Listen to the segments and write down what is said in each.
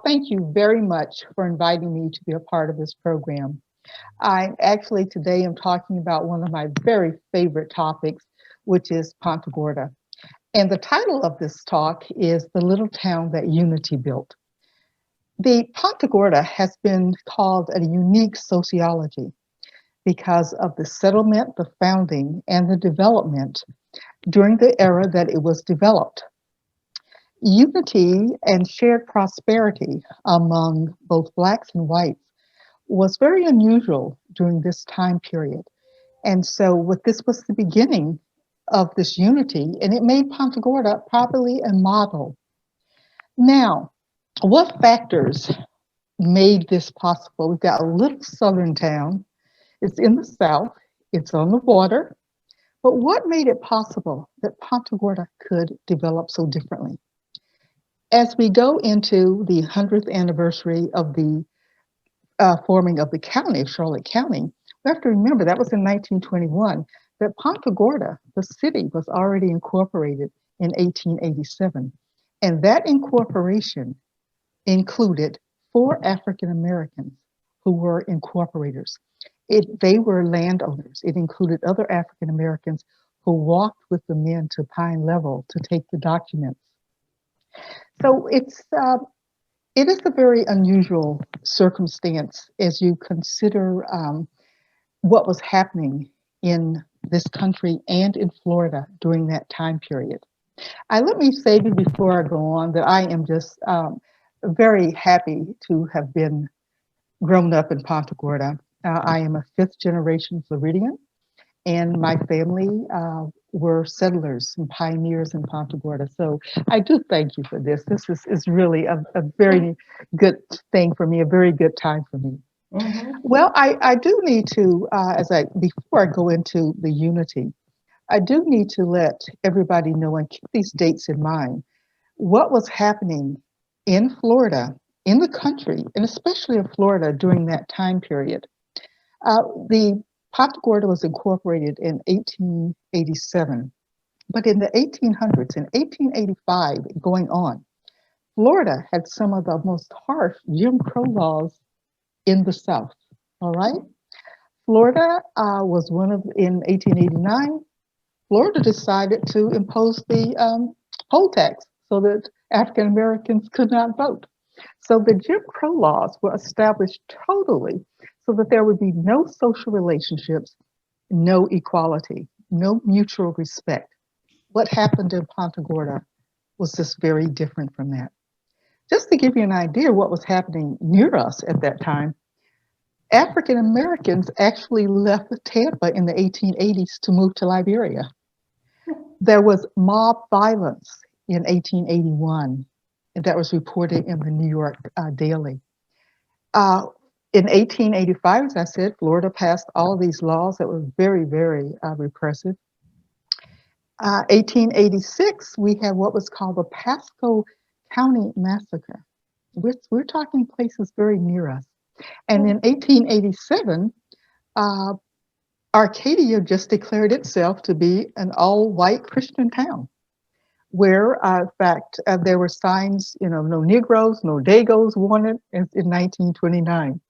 thank you very much for inviting me to be a part of this program. I actually today am talking about one of my very favorite topics, which is Punta Gorda. And the title of this talk is The Little Town That Unity Built. The Punta Gorda has been called a unique sociology because of the settlement, the founding, and the development during the era that it was developed. Unity and shared prosperity among both Blacks and whites was very unusual during this time period. And so what this was the beginning of this unity, and it made Punta Gorda probably a model. Now, what factors made this possible? We've got a little southern town. It's in the south. It's on the water. But what made it possible that Punta Gorda could develop so differently? As we go into the 100th anniversary of the forming of the county of Charlotte County, we have to remember that was in 1921, that Punta Gorda, the city, was already incorporated in 1887. And that incorporation included 4 African Americans who were incorporators. They were landowners. It included other African Americans who walked with the men to Pine Level to take the documents. So it is a very unusual circumstance as you consider what was happening in this country and in Florida during that time period. Let me say before I go on that I am just very happy to have been grown up in Punta Gorda. I am a 5th generation Floridian, and my family were settlers and pioneers in Punta Gorda. So I do thank you for this. This is really a very good thing for me, a very good time for me. Well, I do need to, before I go into the unity, I do need to let everybody know and keep these dates in mind. What was happening in Florida, in the country, and especially in Florida during that time period. The Punta Gorda was incorporated in 1887, but in the 1800s, in 1885 going on, Florida had some of the most harsh Jim Crow laws in the South, all right? Florida was in 1889, Florida decided to impose the poll tax so that African Americans could not vote. So the Jim Crow laws were established totally so that there would be no social relationships, no equality, no mutual respect. What happened in Punta Gorda was just very different from that. Just to give you an idea what was happening near us at that time, African Americans actually left Tampa in the 1880s to move to Liberia. There was mob violence in 1881 that was reported in the New York Daily. In 1885, as I said, Florida passed all of these laws that were very, very repressive. 1886, we had what was called the Pasco County Massacre. We're talking places very near us. And in 1887, Arcadia just declared itself to be an all-white Christian town, where, in fact, there were signs, no Negroes, no Dagos wanted in 1929.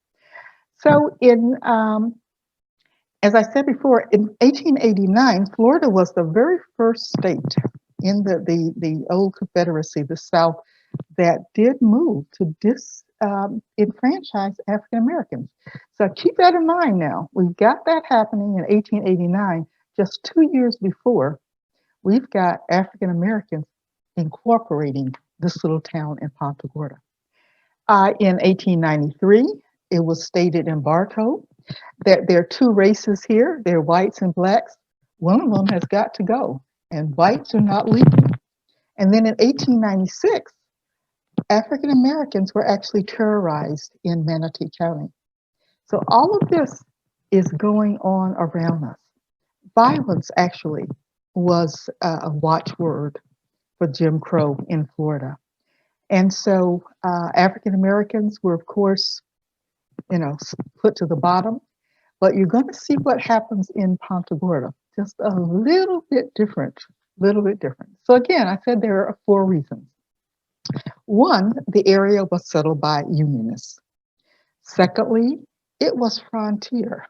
So as I said before, in 1889, Florida was the very first state in the old Confederacy, the South, that did move to disenfranchise African Americans. So keep that in mind now. We've got that happening in 1889. Just 2 years before, we've got African Americans incorporating this little town in Punta Gorda. In 1893, it was stated in Bartow that there are 2 races here. They're whites and blacks. One of them has got to go, and whites are not leaving. And then in 1896, African Americans were actually terrorized in Manatee County. So all of this is going on around us. Violence actually was a watchword for Jim Crow in Florida. And so African Americans were, of course, put to the bottom. But you're going to see what happens in Punta Gorda, just a little bit different, So again, I said there are 4 reasons. One, the area was settled by Unionists. Secondly, it was frontier.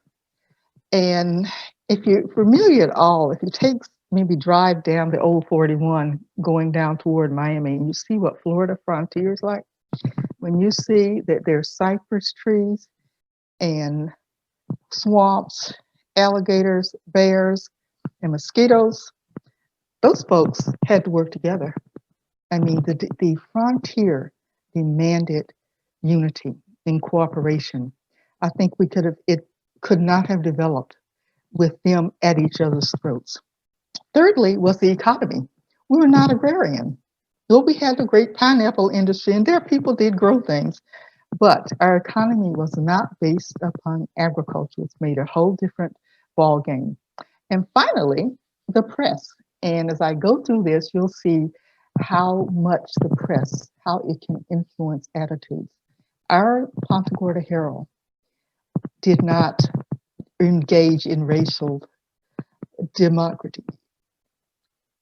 And if you're familiar at all, if you take maybe drive down the old 41 going down toward Miami and you see what Florida frontier is like, when you see that there's cypress trees and swamps, alligators, bears, and mosquitoes, those folks had to work together. I mean, the frontier demanded unity and cooperation. I think it could not have developed with them at each other's throats. Thirdly was the economy. We were not agrarian. Though we had the great pineapple industry, and there people did grow things, but our economy was not based upon agriculture. It's made a whole different ball game. And finally, the press. And as I go through this, you'll see how much the press, how it can influence attitudes. Our Punta Gorda Herald did not engage in racial democracy.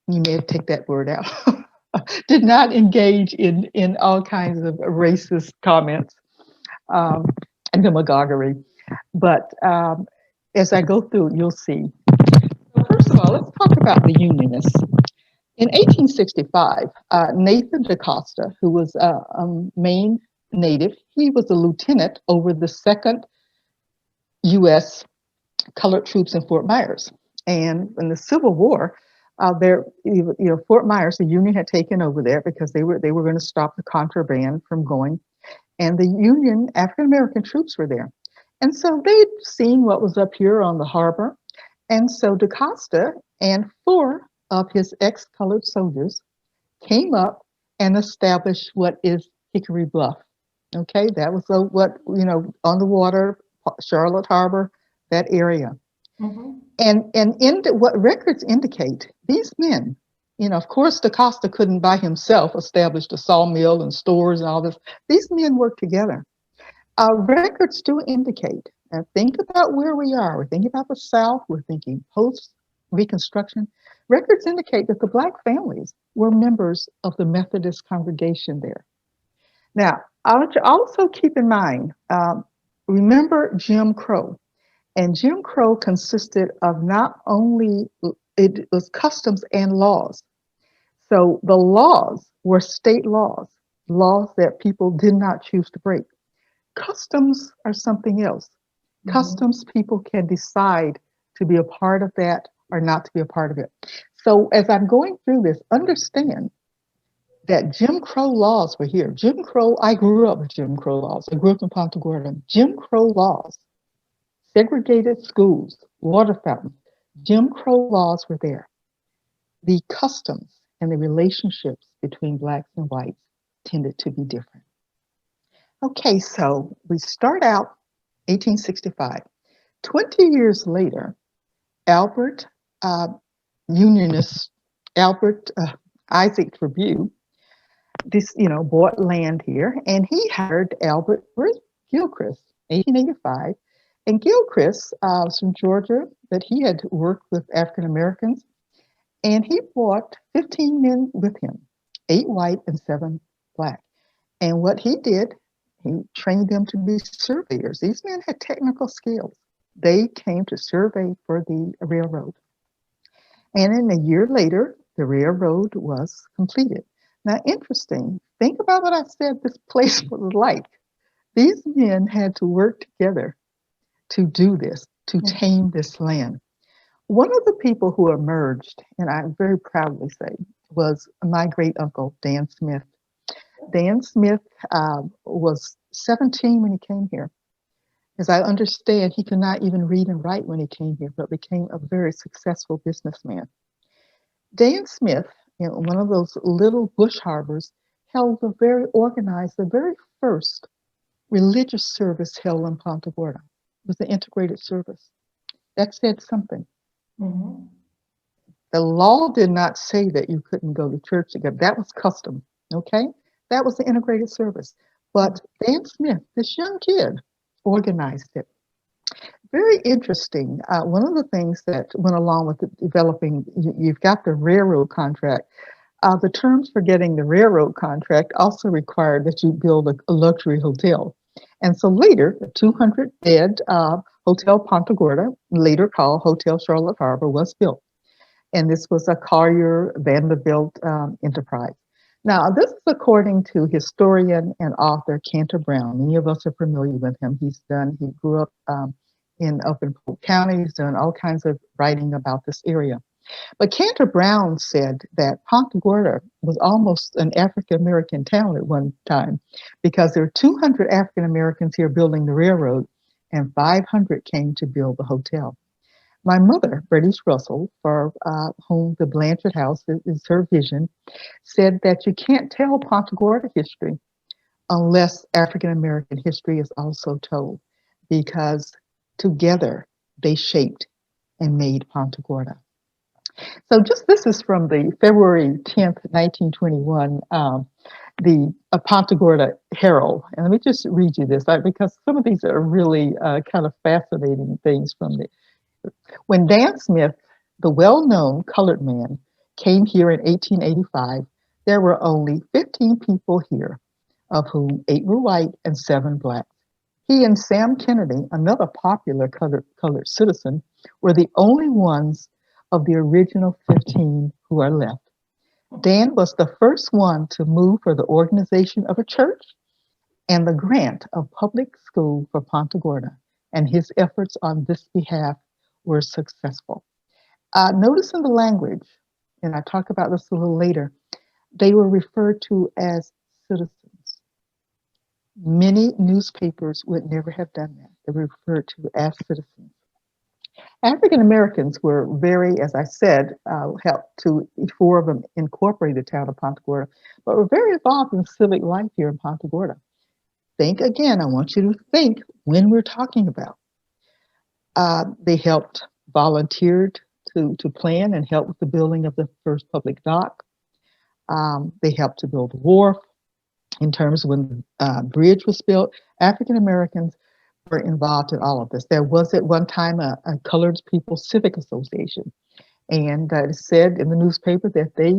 You may have take that word out. Did not engage in all kinds of racist comments and demagoguery. But as I go through, you'll see. First of all, let's talk about the Unionists. In 1865, Nathan DaCosta, who was a Maine native, he was a lieutenant over the 2nd U.S. colored troops in Fort Myers. And in the Civil War, Fort Myers, the Union had taken over there because they were going to stop the contraband from going, and the Union African American troops were there, and so they'd seen what was up here on the harbor, and so DaCosta and 4 of his ex-colored soldiers came up and established what is Hickory Bluff. Okay, that was on the water, Charlotte Harbor, that area. Mm-hmm. And what records indicate, these men, of course, DaCosta couldn't by himself establish the sawmill and stores and all this. These men worked together. Records do indicate, and think about where we are. We're thinking about the South. We're thinking post-Reconstruction. Records indicate that the Black families were members of the Methodist congregation there. Now, I want you to also keep in mind, remember Jim Crow. And Jim Crow consisted of not only, it was customs and laws. So the laws were state laws that people did not choose to break. Customs are something else. Mm-hmm. Customs, people can decide to be a part of that or not to be a part of it. So as I'm going through this, understand that Jim Crow laws were here. Jim Crow, I grew up with Jim Crow laws. I grew up in Punta Gorda. Jim Crow laws, segregated schools, water fountains, Jim Crow laws were there. The customs and the relationships between Blacks and whites tended to be different. Okay, so we start out 1865. 20 years later, Unionist Albert Isaac Tribune, bought land here, and he hired Albert Gilchrist, 1885. And Gilchrist was from Georgia, but he had worked with African Americans, and he brought 15 men with him, 8 white and 7 Black. And what he did, he trained them to be surveyors. These men had technical skills. They came to survey for the railroad. And then a year later, the railroad was completed. Now, interesting, think about what I said this place was like. These men had to work together to do this, to tame this land. One of the people who emerged, and I very proudly say, was my great uncle, Dan Smith. Dan Smith was 17 when he came here. As I understand, he could not even read and write when he came here, but became a very successful businessman. Dan Smith, one of those little bush harbors, organized the very first religious service held in Punta Gorda. It was an integrated service. That said something. Mm-hmm. The law did not say that you couldn't go to church together. That was custom, okay? That was the integrated service. But Dan Smith, this young kid, organized it. Very interesting. One of the things that went along with developing, you've got the railroad contract. The terms for getting the railroad contract also required that you build a luxury hotel. And so later, a 200-bed Hotel Punta Gorda, later called Hotel Charlotte Harbor, was built. And this was a Collier Vanderbilt enterprise. Now, this is according to historian and author Cantor Brown. Many of us are familiar with him. He grew up up in Polk County. He's done all kinds of writing about this area. But Cantor Brown said that Punta Gorda was almost an African American town at one time because there were 200 African Americans here building the railroad and 500 came to build the hotel. My mother, Bernice Russell, for whom the Blanchard House is her vision, said that you can't tell Punta Gorda history unless African American history is also told, because together they shaped and made Punta Gorda. So just this is from the February 10th, 1921, the Punta Gorda Herald. And let me just read you this because some of these are really kind of fascinating things from the. When Dan Smith, the well-known colored man, came here in 1885, there were only 15 people here, of whom 8 were white and 7 black. He and Sam Kennedy, another popular colored citizen, were the only ones of the original 15 who are left. Dan was the first one to move for the organization of a church and the grant of public school for Punta Gorda, and his efforts on this behalf were successful. Notice in the language, and I talk about this a little later, they were referred to as citizens. Many newspapers would never have done that. They were referred to as citizens. African Americans were very, as I said, helped to 4 of them incorporate the town of Punta Gorda, but were very involved in civic life here in Punta Gorda. Think again, I want you to think when we're talking about. They helped, volunteered to plan and help with the building of the first public dock. They helped to build a wharf. In terms of when the bridge was built, African Americans were involved in all of this. There was at one time a Colored People Civic Association, and it said in the newspaper that they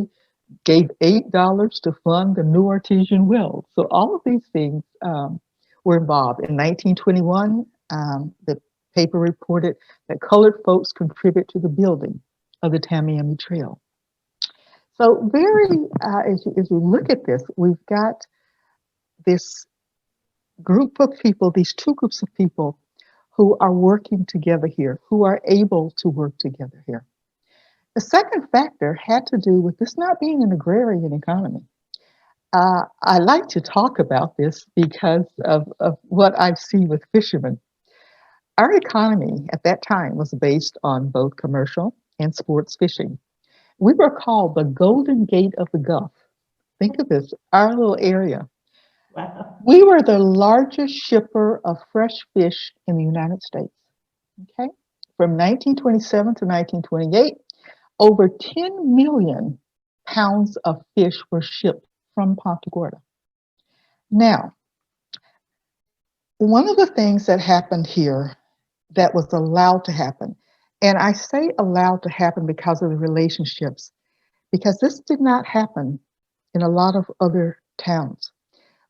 gave $8 to fund the new artesian well. So all of these things were involved. In 1921, the paper reported that colored folks contribute to the building of the Tamiami Trail. So as you look at this, we've got this group of people, these 2 groups of people who are working together here, who are able to work together here. The second factor had to do with this not being an agrarian economy. I like to talk about this because of what I've seen with fishermen. Our economy at that time was based on both commercial and sports fishing. We were called the Golden Gate of the Gulf. Think of this, our little area. Wow. We were the largest shipper of fresh fish in the United States. Okay, from 1927 to 1928, over 10 million pounds of fish were shipped from Punta Gorda. Now, one of the things that happened here that was allowed to happen, and I say allowed to happen because of the relationships, because this did not happen in a lot of other towns,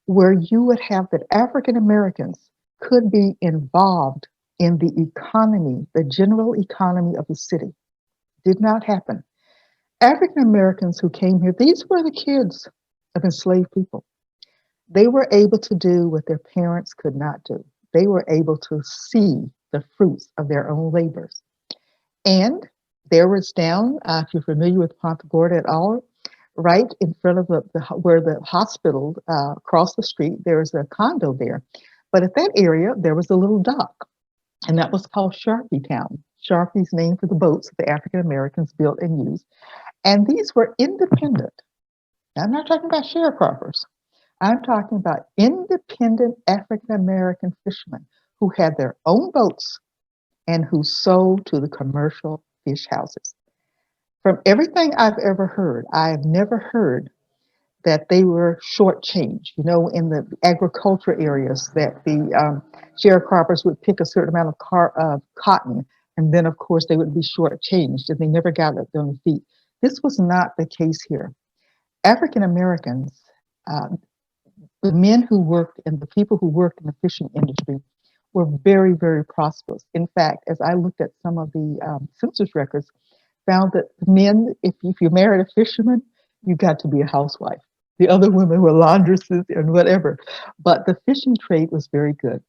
where you would have that African Americans could be involved in the economy, the general economy of the city. Did not happen. African Americans who came here, these were the kids of enslaved people. They were able to do what their parents could not do. They were able to see the fruits of their own labors. And there was down, if you're familiar with Punta Gorda at all, right in front of where the hospital across the street, there was a condo there. But at that area, there was a little dock, and that was called Sharpie Town. Sharpie's name for the boats that the African Americans built and used. And these were independent. I'm not talking about sharecroppers. I'm talking about independent African American fishermen who had their own boats and who sold to the commercial fish houses. From everything I've ever heard, I have never heard that they were shortchanged. You know, in the agriculture areas, that the sharecroppers would pick a certain amount of cotton, and then, of course, they would be shortchanged, and they never got it on the feet. This was not the case here. African Americans, uh, the men who worked and the people who worked in the fishing industry were very, very prosperous. In fact, as I looked at some of the census records, found that the men, if you married a fisherman, you got to be a housewife. The other women were laundresses and whatever. But the fishing trade was very good.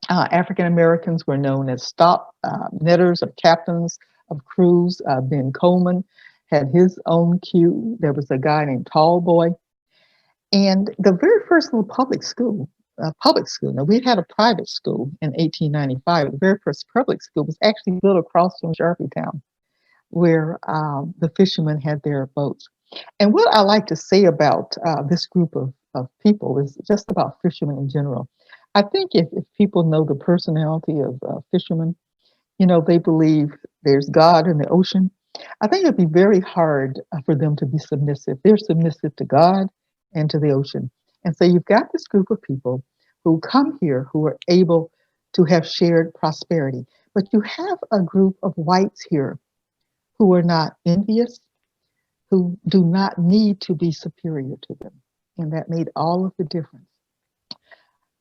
African Americans were known as stop netters or captains of crews. Ben Coleman had his own queue. There was a guy named Tall Boy. And the very first little public school, now we had a private school in 1895. The very first public school was actually built across from Sharpetown, where the fishermen had their boats. And what I like to say about this group of people is just about fishermen in general. I think if people know the personality of fishermen, they believe there's God in the ocean. I think it'd be very hard for them to be submissive. They're submissive to God and to the ocean. And so you've got this group of people who come here who are able to have shared prosperity. But you have a group of whites here who are not envious, who do not need to be superior to them. And that made all of the difference.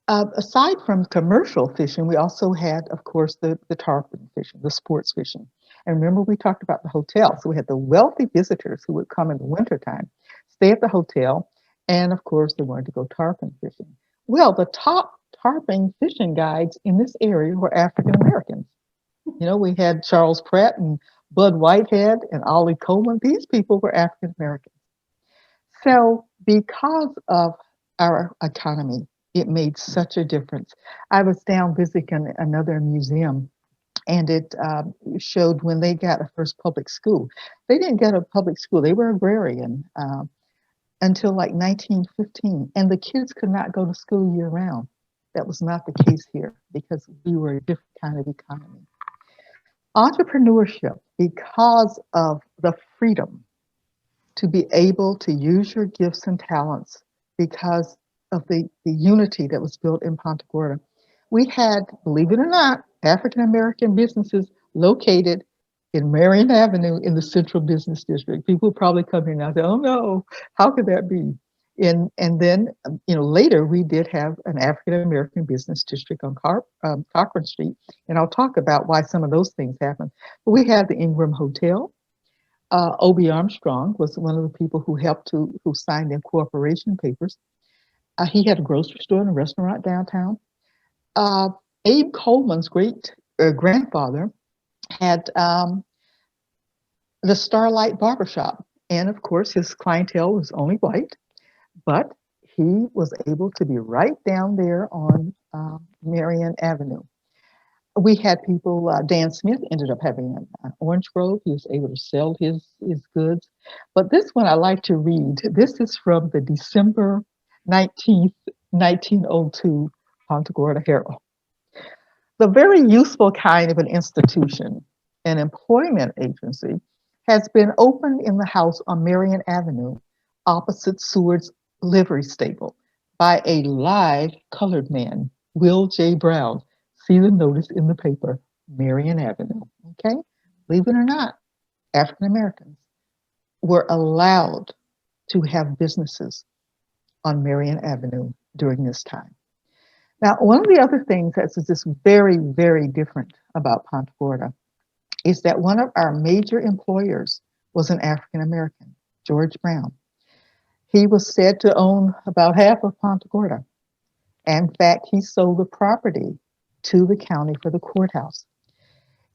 Aside from commercial fishing, we also had, of course, the tarpon fishing, the sports fishing. And remember, we talked about the hotel. So we had the wealthy visitors who would come in the wintertime, stay at the hotel, and of course, they wanted to go tarpon fishing. Well, the top tarpon fishing guides in this area were African Americans. We had Charles Pratt and Bud Whitehead and Ollie Coleman. These people were African Americans. So, because of our economy, it made such a difference. I was down visiting another museum, and it showed when they got a first public school. They didn't get a public school, they were agrarian until like 1915, and the kids could not go to school year round. That was not the case here because we were a different kind of economy. Entrepreneurship, because of the freedom to be able to use your gifts and talents, because of the unity that was built in Punta Gorda. We had, believe it or not, African American businesses located in Marion Avenue in the Central Business District. People probably come here now and say, oh no, how could that be? And then, later we did have an African American business district on Cochran Street, and I'll talk about why some of those things happened. But we had the Ingram Hotel. O.B. Armstrong was one of the people who who signed the incorporation papers. He had a grocery store and a restaurant downtown. Abe Coleman's great grandfather had the Starlight Barbershop. And of course, his clientele was only white, but he was able to be right down there on Marion Avenue. We had people, Dan Smith ended up having an orange grove. He was able to sell his goods. But this one I like to read. This is from the December 19th, 1902 Punta Gorda Herald. The very useful kind of an institution, an employment agency, has been opened in the house on Marion Avenue, opposite Seward's livery stable, by a live colored man, Will J. Brown. See the notice in the paper, Marion Avenue. Okay? Believe it or not, African Americans were allowed to have businesses on Marion Avenue during this time. Now, one of the other things that's just very, very different about Punta Gorda is that one of our major employers was an African American, George Brown. He was said to own about half of Punta Gorda. In fact, he sold the property to the county for the courthouse.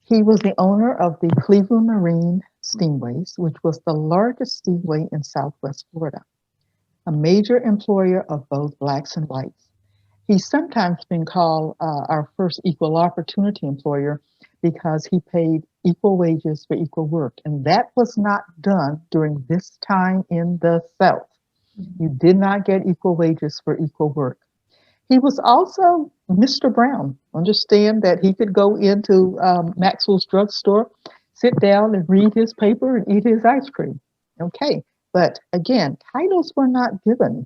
He was the owner of the Cleveland Marine Steamways, which was the largest steamway in Southwest Florida, a major employer of both blacks and whites. He's sometimes been called our first equal opportunity employer because he paid equal wages for equal work. And that was not done during this time in the South. You did not get equal wages for equal work. He was also Mr. Brown. Understand that he could go into Maxwell's drugstore, sit down and read his paper and eat his ice cream. Okay, but again, titles were not given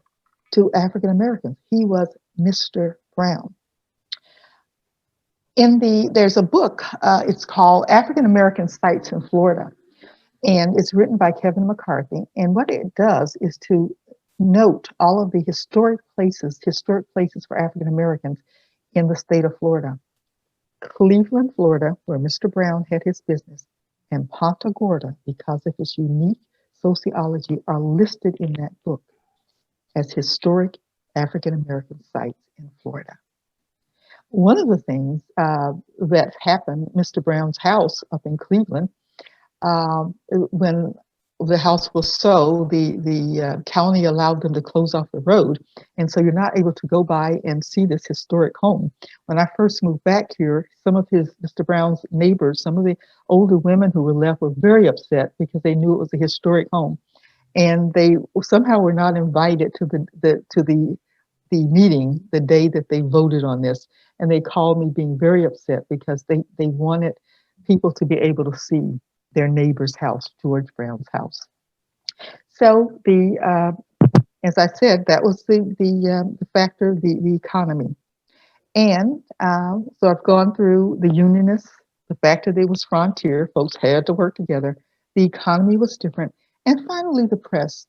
to African Americans. He was Mr. Brown. There's a book, it's called African American Sites in Florida. And it's written by Kevin McCarthy. And what it does is to note all of the historic places for African Americans in the state of Florida. Cleveland, Florida, where Mr. Brown had his business, and Punta Gorda, because of its unique sociology, are listed in that book as historic African American sites in Florida. One of the things that happened, Mr. Brown's house up in Cleveland, when the house was sold, the county allowed them to close off the road, and so you're not able to go by and see this historic home. When I first moved back here, some of Mr. Brown's neighbors, some of the older women who were left, were very upset because they knew it was a historic home, and they somehow were not invited to the meeting the day that they voted on this, and they called me being very upset because they wanted people to be able to see their neighbor's house, George Brown's house. So as I said, that was the factor, the economy, and so I've gone through the Unionists, the fact that it was frontier, folks had to work together. The economy was different, and finally the press.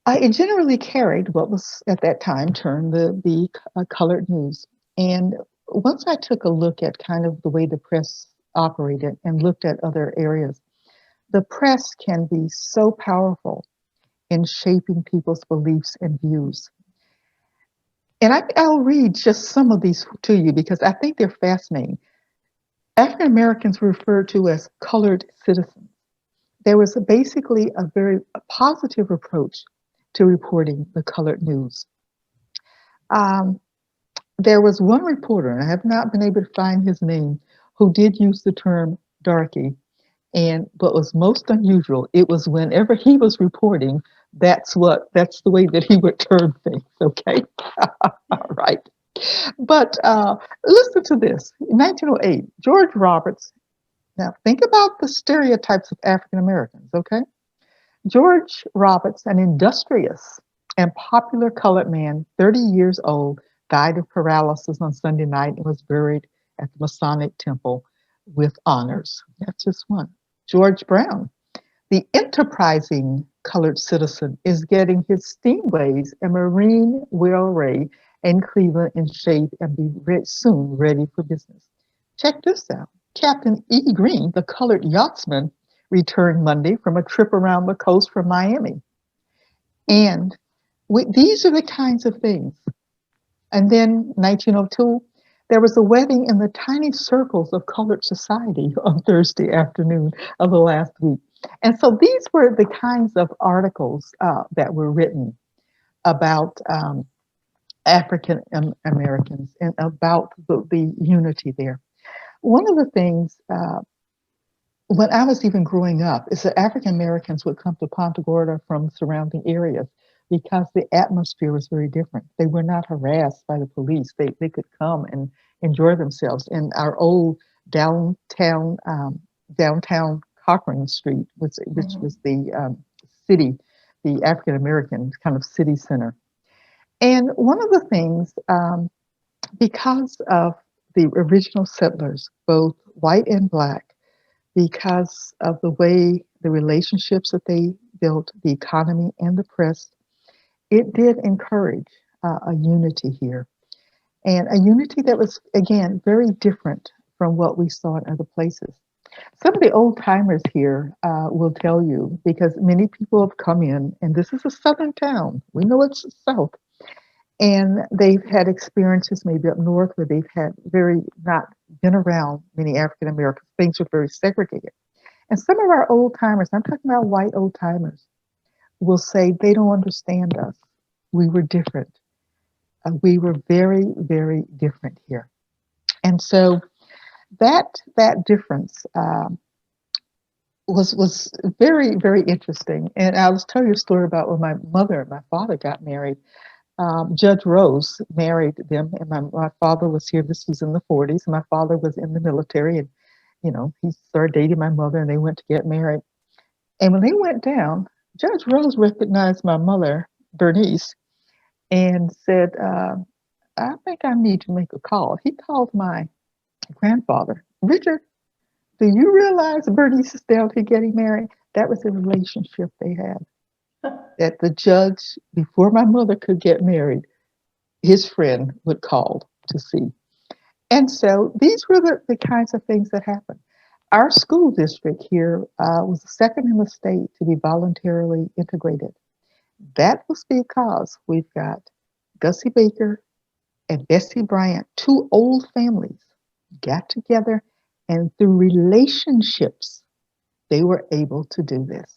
It generally carried what was at that time termed the colored news, and once I took a look at kind of the way the press operated and looked at other areas, the press can be so powerful in shaping people's beliefs and views. And I'll read just some of these to you because I think they're fascinating. African Americans were referred to as colored citizens. There was basically a very positive approach to reporting the colored news. Um, there was one reporter, and I have not been able to find his name, who did use the term darky. And what was most unusual, it was whenever he was reporting, that's the way that he would term things, okay? All right. But listen to this. In 1908, George Roberts, now think about the stereotypes of African Americans, okay? George Roberts, an industrious and popular colored man, 30 years old, died of paralysis on Sunday night and was buried at the Masonic Temple with honors. That's just one. George Brown, the enterprising colored citizen, is getting his steamways and marine railway in Cleveland in shape and be soon ready for business. Check this out. Captain E. Green, the colored yachtsman, returned Monday from a trip around the coast from Miami. And these are the kinds of things. And then 1902, there was a wedding in the tiny circles of colored society on Thursday afternoon of the last week. And so these were the kinds of articles that were written about African Americans and about the unity there. One of the things when I was even growing up is that African Americans would come to Punta Gorda from surrounding areas because the atmosphere was very different. They were not harassed by the police. They could come and enjoy themselves. In our old downtown Cochran Street, which was the city, the African American kind of city center. And one of the things, because of the original settlers, both white and black, because of the way the relationships that they built, the economy and the press, it did encourage a unity here. And a unity that was, again, very different from what we saw in other places. Some of the old timers here will tell you, because many people have come in, and this is a southern town. We know it's the South. And they've had experiences maybe up north where they've had not been around many African Americans. Things were very segregated. And some of our old timers, I'm talking about white old timers, will say they don't understand us. We were different. We were very, very different here. And so that difference was very, very interesting. And I'll tell you a story about when my mother and my father got married. Judge Rose married them, and my father was here. This was in the 40s. My father was in the military, and he started dating my mother, and they went to get married. And when they went down, Judge Rose recognized my mother, Bernice, and said, "I think I need to make a call." He called my grandfather, Richard. Do you realize Bernice is down here getting married? That was the relationship they had. That the judge, before my mother could get married, his friend would call to see. And so these were the kinds of things that happened. Our school district here was the second in the state to be voluntarily integrated. That was because we've got Gussie Baker and Bessie Bryant, two old families, got together, and through relationships, they were able to do this.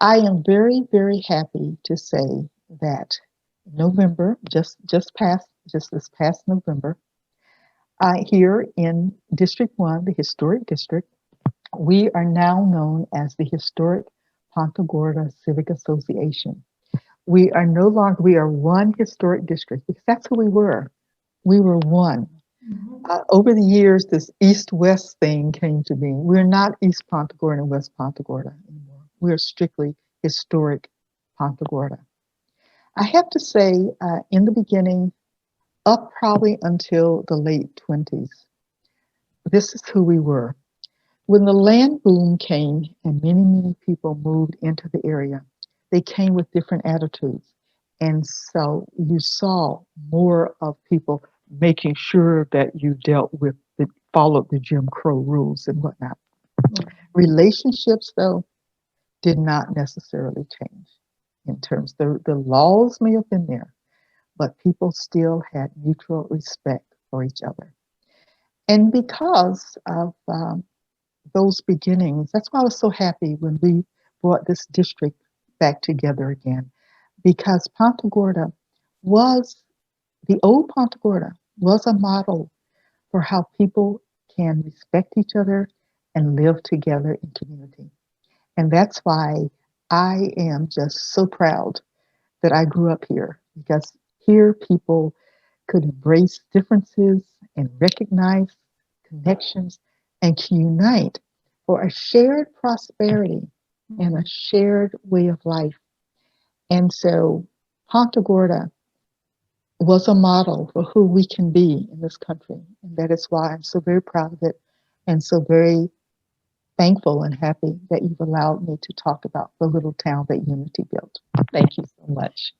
I am very, very happy to say that November, just this past November, here in District 1, the historic district, we are now known as the Historic Punta Gorda Civic Association. We are no longer, we are one historic district because that's who we were. We were one. Over the years, this east-west thing came to be. We're not East Punta Gorda and West Punta Gorda anymore. We're strictly historic Punta Gorda. I have to say, in the beginning, up probably until the late 20s, this is who we were. When the land boom came and many, many people moved into the area, they came with different attitudes. And so you saw more of people making sure that you followed the Jim Crow rules and whatnot. Relationships, though, did not necessarily change in terms, the laws may have been there, but people still had mutual respect for each other. And because of those beginnings, that's why I was so happy when we brought this district back together again, because Punta Gorda was, the old Punta Gorda was a model for how people can respect each other and live together in community. And that's why I am just so proud that I grew up here, because here people could embrace differences and recognize connections and to unite for a shared prosperity and a shared way of life. And so Punta Gorda was a model for who we can be in this country. And that is why I'm so very proud of it and so very thankful and happy that you've allowed me to talk about the little town that Unity built. Thank you so much.